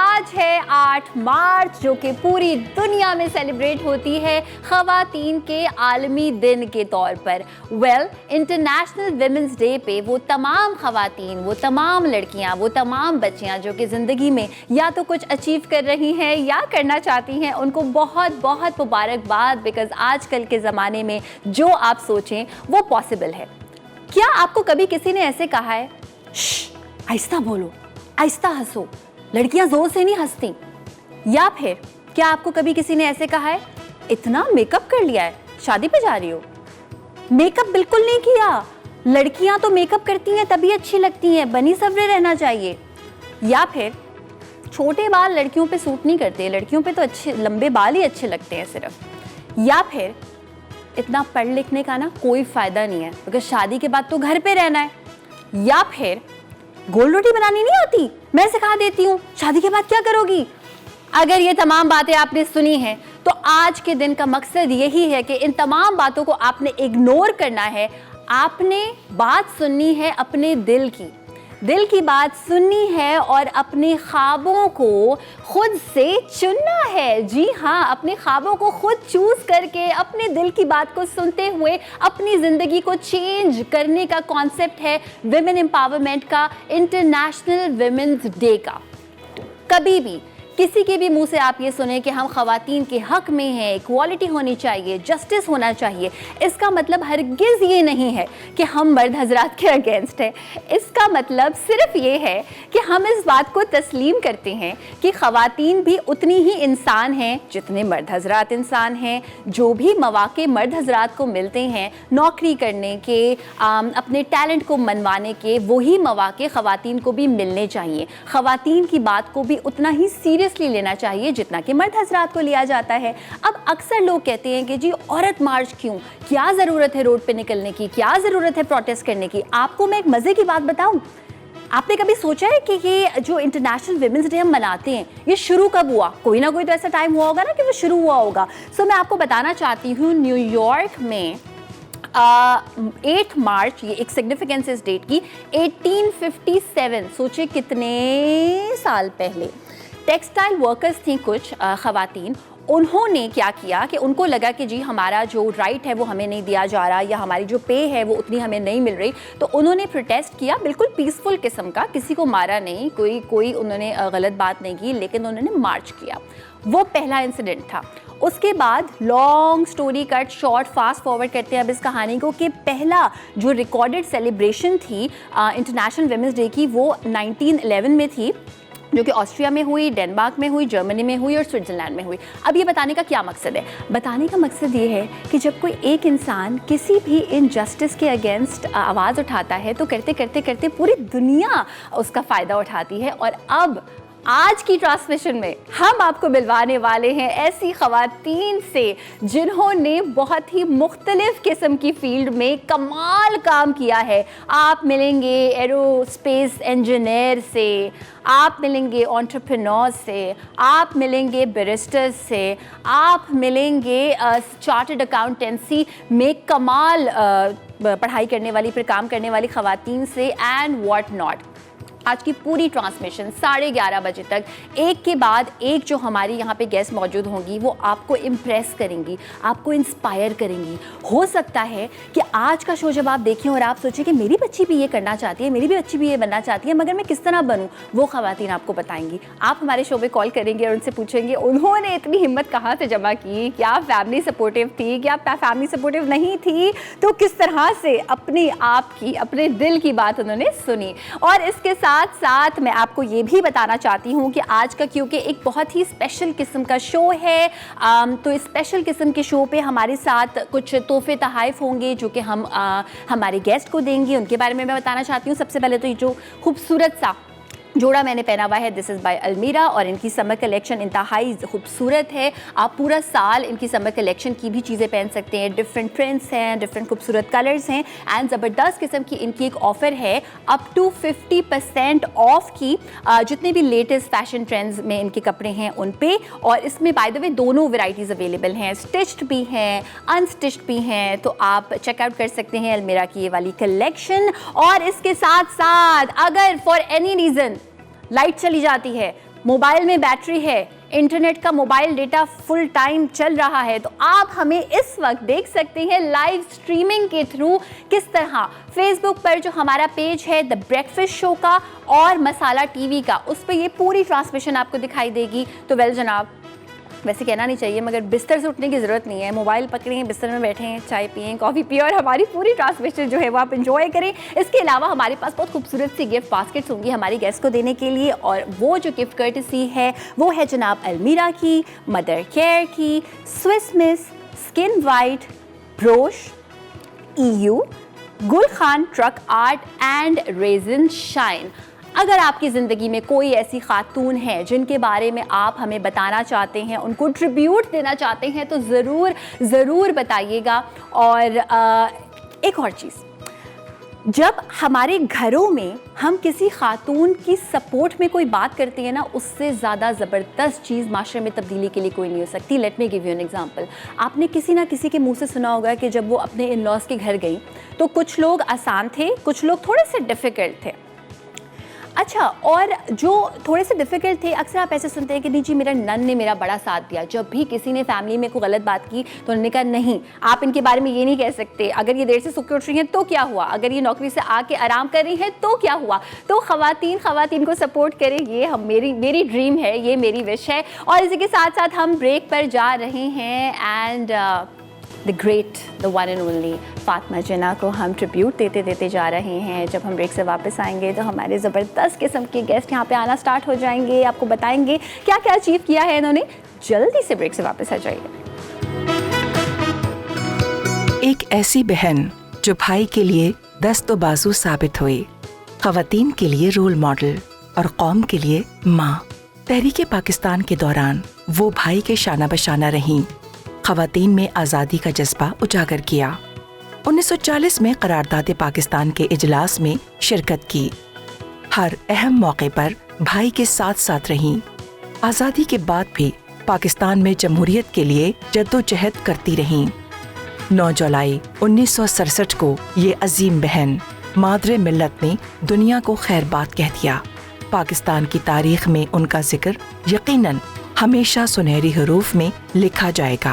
आज है 8 मार्च जो कि पूरी दुनिया में सेलिब्रेट होती है ख़वातीन के आलमी दिन के तौर पर। इंटरनेशनल विमेंस डे पे वो तमाम ख़वातीन, वो तमाम लड़कियां, वो तमाम बच्चियां जो कि ज़िंदगी में या तो कुछ अचीव कर रही हैं या करना चाहती हैं, उनको बहुत बहुत मुबारकबाद। बिकॉज़ आजकल के ज़माने में जो आप सोचें वो पॉसिबल है। क्या आपको कभी किसी ने ऐसे कहा है, आहिस्ता बोलो, आहिस्ता हंसो, लड़कियां जोर से नहीं हंसती? या फिर क्या आपको कभी किसी ने ऐसे कहा है, इतना मेकअप कर लिया है, शादी पे जा रही हो? मेकअप बिल्कुल नहीं किया। लड़कियां तो मेकअप करती हैं तभी अच्छी लगती हैं, बनी सवरे रहना चाहिए। या फिर छोटे बाल लड़कियों पे सूट नहीं करते, लड़कियों पे तो अच्छे लंबे बाल ही अच्छे लगते हैं सिर्फ। या फिर इतना पढ़ लिखने का ना कोई फायदा नहीं है, क्योंकि शादी के बाद तो घर पे रहना है। या फिर गोल रोटी बनानी नहीं आती, मैं सिखा देती हूँ, शादी के बाद क्या करोगी? अगर ये तमाम बातें आपने सुनी हैं तो आज के दिन का मकसद यही है कि इन तमाम बातों को आपने इग्नोर करना है। आपने बात सुननी है अपने दिल की बात सुननी है और अपने ख्वाबों को खुद से चुनना है। जी हाँ, अपने ख्वाबों को खुद चूज करके अपने दिल की बात को सुनते हुए अपनी ज़िंदगी को चेंज करने का कॉन्सेप्ट है विमेन एम्पावरमेंट का, इंटरनेशनल विमेंस डे का। कभी भी किसी के भी मुंह से आप ये सुने कि हम ख़वातीन के हक में हैं, इक्वालिटी होनी चाहिए, जस्टिस होना चाहिए, इसका मतलब हरगिज़ ये नहीं है कि हम मर्द हजरात के अगेंस्ट हैं। इसका मतलब सिर्फ ये है कि हम इस बात को तस्लीम करते हैं कि ख़वातीन भी उतनी ही इंसान हैं जितने मर्द हजरात इंसान हैं। जो भी मौक़े मर्द हजरात को मिलते हैं नौकरी करने के, अपने टैलेंट को मनवाने के, वही मौक़े ख़वातीन को भी मिलने चाहिए। ख़वातीन की बात को भी उतना ही सीरियसली लेना चाहिए जितना कि मर्द हजरात को लिया जाता है। अब अक्सर लोग कहते हैं कि जी औरत मार्च क्यों, क्या ज़रूरत है रोड पे निकलने की, क्या ज़रूरत है प्रोटेस्ट करने की? आपको मैं एक मज़े की बात बताऊं, आपने कभी सोचा है कि ये जो इंटरनेशनल विमेंस डे हम मनाते हैं ये शुरू कब हुआ? कोई ना कोई तो ऐसा टाइम हुआ होगा ना कि वो शुरू हुआ होगा। सो मैं आपको बताना चाहती हूँ, न्यूयॉर्क में 8 मार्च, ये एक सिग्निफिकेंस इस डेट की, 1857, सोचे कितने साल पहले, टेक्सटाइल वर्कर्स थी कुछ ख़वातीन। उन्होंने क्या किया कि उनको लगा कि जी हमारा जो राइट है वो हमें नहीं दिया जा रहा, या हमारी जो पे है वो उतनी हमें नहीं मिल रही, तो उन्होंने प्रोटेस्ट किया, बिल्कुल पीसफुल किस्म का, किसी को मारा नहीं, कोई उन्होंने गलत बात नहीं की, लेकिन उन्होंने मार्च किया। वो पहला इंसिडेंट था। उसके बाद long story cut short fast forward करते हैं अब इस कहानी को, कि पहला जो रिकॉर्डेड सेलिब्रेशन थी इंटरनेशनल विमेंस डे की वो 1911 में थी, जो कि ऑस्ट्रिया में हुई, डेनमार्क में हुई, जर्मनी में हुई और स्विट्ज़रलैंड में हुई। अब ये बताने का क्या मकसद है? बताने का मकसद ये है कि जब कोई एक इंसान किसी भी इनजस्टिस के अगेंस्ट आवाज़ उठाता है तो करते करते करते पूरी दुनिया उसका फ़ायदा उठाती है। और अब आज की ट्रांसमिशन में हम आपको मिलवाने वाले हैं ऐसी ख़वातीन से जिन्होंने बहुत ही मुख्तलिफ़ किस्म की फील्ड में कमाल काम किया है। आप मिलेंगे एरोस्पेस इंजीनियर से, आप मिलेंगे एंटरप्रेन्योर से, आप मिलेंगे बैरिस्टर्स से, आप मिलेंगे चार्टर्ड अकाउंटेंसी में कमाल पढ़ाई करने वाली, फिर काम करने वाली ख़वातीन से, एंड व्हाट नॉट। आज की पूरी ट्रांसमिशन 11:30 बजे तक एक के बाद एक जो हमारी यहाँ पे गेस्ट मौजूद होंगी वो आपको इम्प्रेस करेंगी, आपको इंस्पायर करेंगी। हो सकता है कि आज का शो जब आप देखें और आप सोचें कि मेरी बच्ची भी ये करना चाहती है, मेरी भी बच्ची भी ये बनना चाहती है, मगर मैं किस तरह बनूँ, वो ख़वातीन आपको बताएंगी। आप हमारे शो पे कॉल करेंगे और उनसे पूछेंगे उन्होंने इतनी हिम्मत कहाँ से जमा की, क्या फैमिली सपोर्टिव थी, क्या फैमिली सपोर्टिव नहीं थी, तो किस तरह से अपने आप की, अपने दिल की बात उन्होंने सुनी। और इसके साथ साथ मैं आपको ये भी बताना चाहती हूँ कि आज का क्योंकि एक बहुत ही स्पेशल किस्म का शो है, तो इस स्पेशल किस्म के शो पे हमारे साथ कुछ तोहफे तोहफ़े होंगे जो कि हम हमारे गेस्ट को देंगे। उनके बारे में मैं बताना चाहती हूँ। सबसे पहले तो ये जो खूबसूरत सा जोड़ा मैंने पहना हुआ है, दिस इज़ बाय अलमीरा, और इनकी समर कलेक्शन इंतहाई खूबसूरत है। आप पूरा साल इनकी समर कलेक्शन की भी चीज़ें पहन सकते हैं, डिफरेंट प्रिंट्स हैं, डिफरेंट खूबसूरत कलर्स हैं, एंड ज़बरदस्त किस्म की इनकी एक ऑफ़र है अप टू 50% ऑफ की, जितने भी लेटेस्ट फैशन ट्रेंड्स में इनके कपड़े हैं उन पे। और इसमें बाय द वे दोनों वेराइटीज़ अवेलेबल हैं, स्टिच्ड भी हैं, अनस्टिच्ड भी हैं, तो आप चेकआउट कर सकते हैं अलमीरा की ये वाली कलेक्शन। और इसके साथ साथ अगर फॉर एनी रीज़न लाइट चली जाती है मोबाइल में बैटरी है, इंटरनेट का मोबाइल डेटा फुल टाइम चल रहा है, तो आप हमें इस वक्त देख सकते हैं लाइव स्ट्रीमिंग के थ्रू किस तरह फेसबुक पर जो हमारा पेज है द ब्रेकफास्ट शो का और मसाला टीवी का, उस पर ये पूरी ट्रांसमिशन आपको दिखाई देगी। तो वेल जनाब, वैसे कहना नहीं चाहिए मगर बिस्तर से उठने की ज़रूरत नहीं है, मोबाइल पकड़ें, बिस्तर में बैठें, चाय पिएं, कॉफ़ी पिएं और हमारी पूरी ट्रांसमिशन जो है वो आप एंजॉय करें। इसके अलावा हमारे पास बहुत खूबसूरत सी गिफ्ट बास्केट्स होंगी हमारी गेस्ट को देने के लिए, और वो जो गिफ्ट कर्टेसी है वो है जनाब अलमीरा की, मदर केयर की, Swiss miss, skin white, brush, EU, गुल Khan truck art and resin shine. अगर आपकी ज़िंदगी में कोई ऐसी खातून है जिनके बारे में आप हमें बताना चाहते हैं, उनको ट्रिब्यूट देना चाहते हैं, तो ज़रूर बताइएगा। और एक और चीज़, जब हमारे घरों में हम किसी खातून की सपोर्ट में कोई बात करते हैं ना, उससे ज़्यादा ज़बरदस्त चीज़ माशरे में तब्दीली के लिए कोई नहीं हो सकती। Let me give you an example. आपने किसी ना किसी के मुंह से सुना होगा कि जब वो अपने इन लॉज के घर गई तो कुछ लोग आसान थे, कुछ लोग थोड़े से डिफ़िकल्ट थे। अच्छा, और जो थोड़े से डिफ़िकल्ट थे, अक्सर आप ऐसे सुनते हैं कि नहीं जी मेरा नन ने मेरा बड़ा साथ दिया। जब भी किसी ने फैमिली में कोई गलत बात की तो उन्होंने कहा नहीं, आप इनके बारे में ये नहीं कह सकते, अगर ये देर से सो के उठ रही हैं तो क्या हुआ, अगर ये नौकरी से आके आराम कर रही हैं तो क्या हुआ। तो ख़वातीन को सपोर्ट करें, ये हम मेरी ड्रीम है, ये मेरी विश है। और इसी के साथ साथ हम ब्रेक पर जा रहे हैं and the great, the one and only Fatima Jinnah को हम ट्रिब्यूट देते जा रहे हैं। जब हम ब्रेक से वापस आएंगे तो हमारे ज़बरदस्त किस्म के गेस्ट यहाँ पे आना स्टार्ट हो जाएंगे, आपको बताएंगे क्या क्या अचीव किया है इन्होंने। जल्दी से ब्रेक से वापस आ जाइए। एक ऐसी बहन जो भाई के लिए दस्तो बाजू साबित हुई, ख़वातीन के लिए रोल मॉडल और कौम के लिए माँ। तहरीके पाकिस्तान के दौरान वो भाई के शाना बशाना रहीं, ख़वातीन में आज़ादी का जज्बा उजागर किया। 1940 में करारदाद पाकिस्तान के इजलास में शिरकत की। हर अहम मौके पर भाई के साथ साथ रहीं। आज़ादी के बाद भी पाकिस्तान में जमहूरियत के लिए जद्दोजहद करती रहीं। 9 जुलाई 1967 को ये अजीम बहन मादरे मिल्लत ने दुनिया को खैरबाद कह दिया। पाकिस्तान की तारीख में उनका जिक्र यकीनन हमेशा सुनहरी हरूफ में लिखा जाएगा।